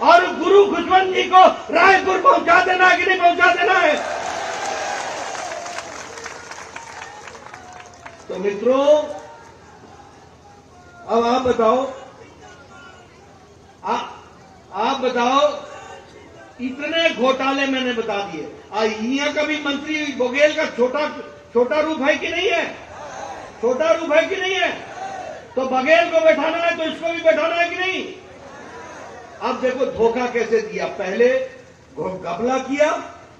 और गुरु खुशवंत जी को रायपुर पहुंचा देना है कि नहीं पहुंचा देना है। तो मित्रों, अब आप बताओ, आप बताओ, इतने घोटाले मैंने बता दिए। यहाँ का भी मंत्री बघेल का छोटा रूप है कि नहीं है? छोटा रूप है कि नहीं है? तो बघेल को बैठाना है तो इसको भी बैठाना है कि नहीं? अब देखो धोखा कैसे दिया। पहले घपला किया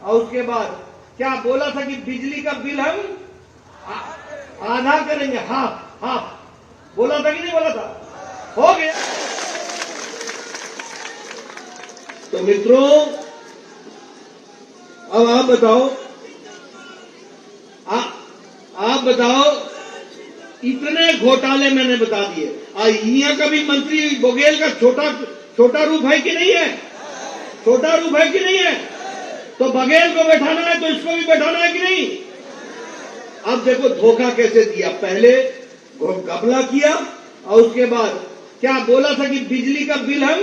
और उसके बाद क्या बोला था कि बिजली का बिल हम आधा करेंगे, हाफ बोला था कि नहीं बोला था? हो गया। तो मित्रों, अब आप बताओ, आप बताओ, इतने घोटाले मैंने बता दिए। यहाँ का भी मंत्री बघेल का छोटा रूप है कि नहीं है? छोटा रूप है कि नहीं है? तो बघेल को बैठाना है तो इसको भी बैठाना है कि नहीं? अब देखो धोखा कैसे दिया। पहले घपला किया और उसके बाद क्या बोला था कि बिजली का बिल हम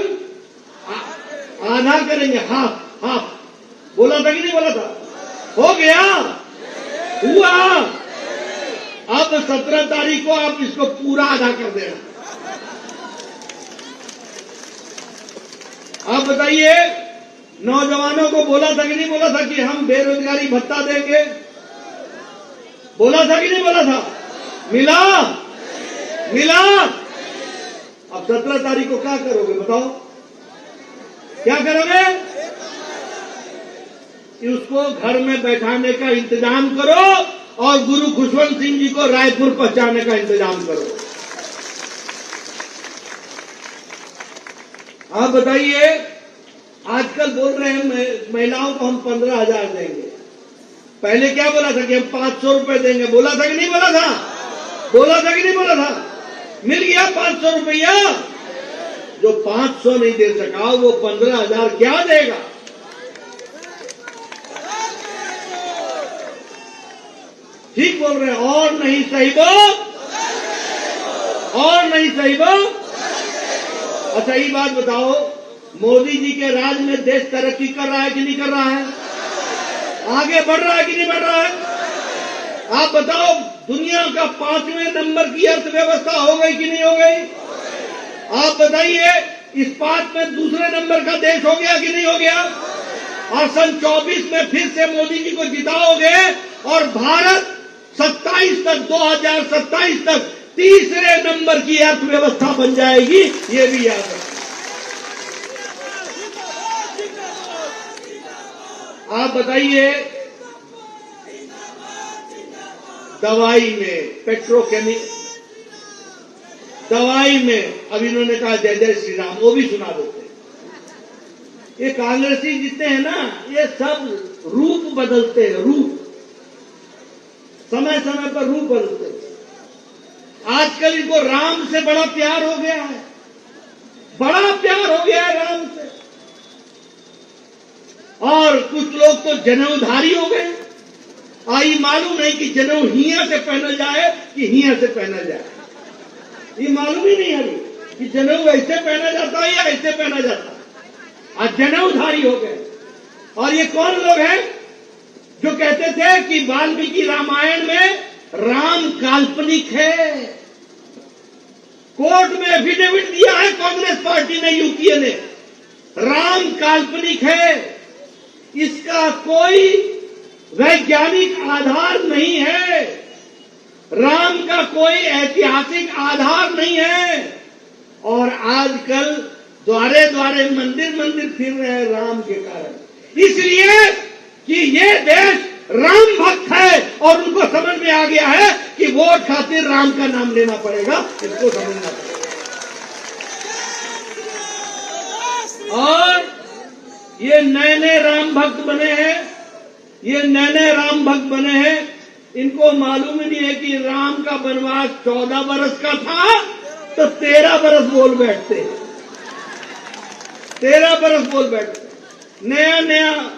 आधा करेंगे, हाफ बोला था कि नहीं बोला था? हो गया, हुआ। अब 17 तारीख को आप इसको पूरा आधा कर देना। आप बताइए, नौजवानों को बोला था कि नहीं बोला था कि हम बेरोजगारी भत्ता देंगे? बोला था कि नहीं बोला था? मिला। अब 17 तारीख को क्या करोगे बताओ? क्या करोगे? उसको घर में बैठाने का इंतजाम करो और गुरु खुशवंत सिंह जी को रायपुर पहुंचाने का इंतजाम करो। आप बताइए, आजकल बोल रहे हैं महिलाओं को हम 15,000 देंगे। पहले क्या बोला था कि हम 500 रुपए देंगे? बोला था कि नहीं बोला था? बोला था कि नहीं बोला था? मिल गया 500 रुपया। जो 500 नहीं दे सका वो 15,000 क्या देगा? ठीक बोल रहे हैं। और नहीं सही बोल। अच्छा, ये बात बताओ, मोदी जी के राज में देश तरक्की कर रहा है कि नहीं कर रहा है? आगे बढ़ रहा है कि नहीं बढ़ रहा है? आप बताओ, दुनिया का 5वें नंबर की अर्थव्यवस्था हो गई कि नहीं हो गई? आप बताइए, इस्पात में दूसरे नंबर का देश हो गया कि नहीं हो गया? और सन 24 में फिर से मोदी जी को जिताओगे और भारत 2027 तक तीसरे नंबर की अर्थव्यवस्था बन जाएगी, ये भी याद रखना। आप बताइए, दवाई में, पेट्रोकेमिकल दवाई में, अब इन्होंने कहा जय जय श्री राम, वो भी सुना देते हैं। ये कांग्रेसी जितने हैं ना, ये सब रूप बदलते हैं, रूप समय समय पर रूप बदलते हैं। आजकल इनको राम से बड़ा प्यार हो गया है, बड़ा प्यार हो गया है राम से। और कुछ लोग तो जनेऊधारी हो गए। आई मालूम नहीं कि जनेऊ हिया से पहना जाए कि हिया से पहना जाए, ये मालूम ही नहीं है कि जनेऊ ऐसे पहना जाता है या ऐसे पहना जाता है। आज जनेऊधारी हो गए। और ये कौन लोग हैं जो कहते थे कि वाल्मीकि रामायण में राम काल्पनिक है? कोर्ट में एफिडेविट दिया है कांग्रेस पार्टी ने, यूपीए ने, राम काल्पनिक है, इसका कोई वैज्ञानिक आधार नहीं है, राम का कोई ऐतिहासिक आधार नहीं है। और आजकल द्वारे द्वारे मंदिर फिर रहे हैं राम के कारण, इसलिए कि ये देश राम भक्त है और उनको समझ में आ गया है कि वोट खातिर राम का नाम लेना पड़ेगा, इसको समझना पड़ेगा। और ये नए राम भक्त बने हैं, इनको मालूम ही नहीं है कि राम का वनवास 14 बरस का था तो 13 बरस बोल बैठते। नया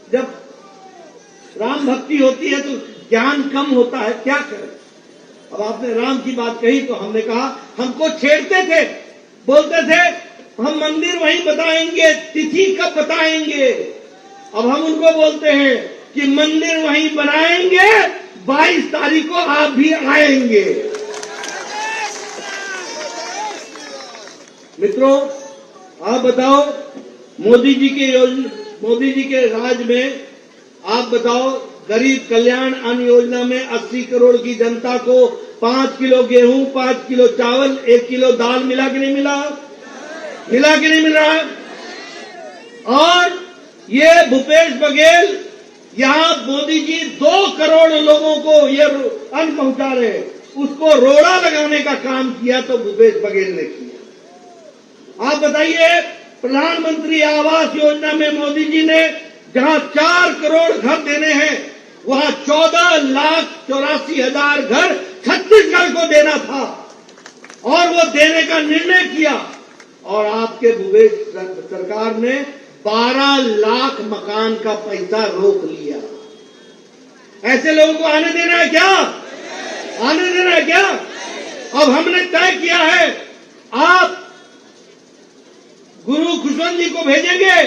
जब राम भक्ति होती है तो ज्ञान कम होता है, क्या करें। अब आपने राम की बात कही तो हमने कहा, हमको छेड़ते थे, बोलते थे हम मंदिर वहीं बताएंगे, तिथि कब बताएंगे। अब हम उनको बोलते हैं कि मंदिर वहीं बनाएंगे, 22 तारीख को आप भी आएंगे। मित्रों, आप बताओ, मोदी जी के राज में आप बताओ, गरीब कल्याण अन्न योजना में 80 करोड़ की जनता को 5 किलो गेहूं, 5 किलो चावल, 1 किलो दाल मिला कि नहीं मिला? मिला कि नहीं मिल रहा? और ये भूपेश बघेल यहां मोदी जी 2 करोड़ लोगों को ये अन्न पहुंचा रहे हैं, उसको रोड़ा लगाने का काम किया तो भूपेश बघेल ने किया। आप बताइए, प्रधानमंत्री आवास योजना में मोदी जी ने जहां 4 करोड़ घर देने हैं, वहां 14,84,000 घर छत्तीसगढ़ को देना था और वो देने का निर्णय किया। और आपके भूपेश सरकार ने 12 लाख मकान का पैसा रोक लिया। ऐसे लोगों को आने देना है क्या? आने देना है क्या? अब हमने तय किया है, आप गुरु खुशवंत जी को भेजेंगे,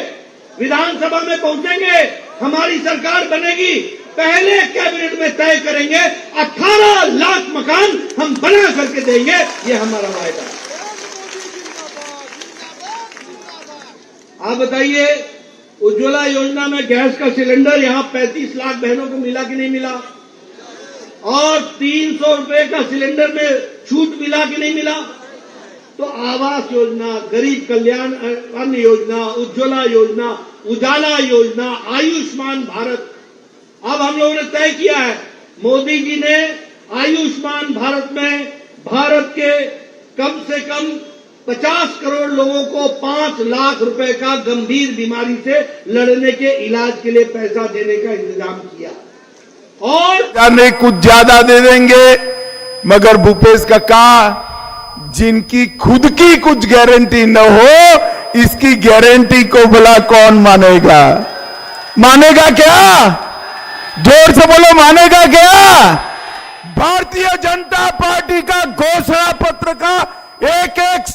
विधानसभा में पहुंचेंगे, हमारी सरकार बनेगी, पहले कैबिनेट में तय करेंगे 18 लाख मकान हम बना करके देंगे, ये हमारा वायदा है। आप बताइए, उज्ज्वला योजना में गैस का सिलेंडर यहां 35 लाख बहनों को मिला कि नहीं मिला? और 300 रुपए का सिलेंडर में छूट मिला कि नहीं मिला? तो आवास योजना, गरीब कल्याण अन्न योजना, उज्ज्वला योजना, उजाला योजना, आयुष्मान भारत, अब हम लोगों ने तय किया है, मोदी जी ने आयुष्मान भारत में भारत के कम से कम 50 करोड़ लोगों को 5 लाख रुपए का गंभीर बीमारी से लड़ने के इलाज के लिए पैसा देने का इंतजाम किया। और जाने कुछ ज्यादा दे देंगे, मगर भूपेश काका जिनकी खुद की कुछ गारंटी न हो, इसकी गारंटी को भला कौन मानेगा? मानेगा क्या? जोर से बोलो, मानेगा क्या? भारतीय जनता पार्टी का घोषणा पत्र का एक एक